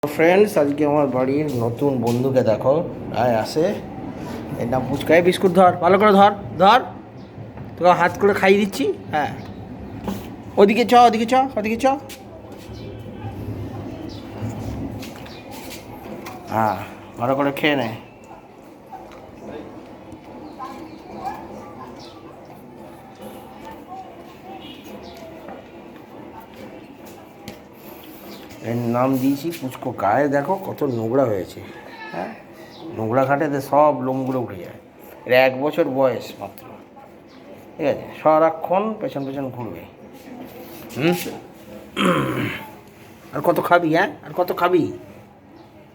Friends, আজকে আমার বাড়ির নতুন বন্ধুকে দেখো। আয় আসে, এর নাম পুচকায়। বিস্কুট ধর, ভালো করে ধর ধর, তোকে হাত করে খাইয়ে দিচ্ছি। হ্যাঁ, ওদিকে চ, ওদিকে চ, ওদিকে চ। হ্যাঁ, ভালো করে খেয়ে নে। এর নাম দিয়েছি পুচকো। গায়ে দেখো কত নোংরা হয়েছে। হ্যাঁ, নোংরা ঘাটেতে সব লোমগুলো উঠে যায়। এর 1 বছর বয়স মাত্র। ঠিক আছে, সারাক্ষণ পেছন পেছন ঘুরবে। হুম, আর কত খাবি? হ্যাঁ, আর কত খাবি?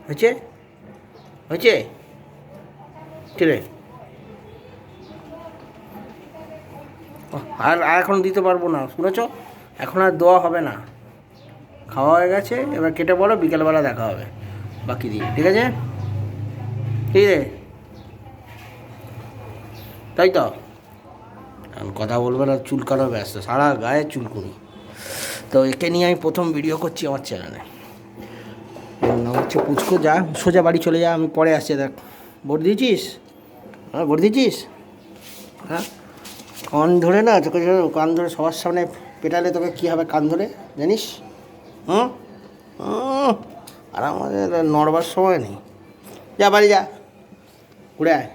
হয়েছে, হয়েছে। কিরে, আর আর এখন দিতে পারবো না, শুনেছ? এখন আর দেওয়া হবে না, খাওয়া হয়ে গেছে। এবার কেটে পড়ো, বিকেলবেলা দেখা হবে বাকি দিন, ঠিক আছে? ঠিক আছে, তাই তো। এখন কথা বলবে না, চুলকানো ব্যস্ত, সারা গায়ে চুলকুনি। তো একে নিয়ে আমি প্রথম ভিডিও করছি আমার চ্যানেলে। এর নাম হচ্ছে পুচকু। যা, সোজা বাড়ি চলে যা, আমি পরে আসছি। দেখ, ভোট দিয়েছিস? হ্যাঁ, ভোট দিয়েছিস? হ্যাঁ, কান ধরে না তোকে, কান ধরে সবার সামনে পেটালে তোকে কী হবে কান ধরে, জানিস? হুম, আর আমাদের নড়বার সময় নেই। যা বাড়ি যা, ঘুরে আয়।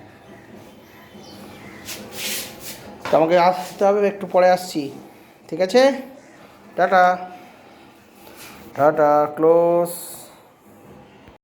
তো আমাকে আসতে হবে, একটু পরে আসছি, ঠিক আছে? Tata, tata, close.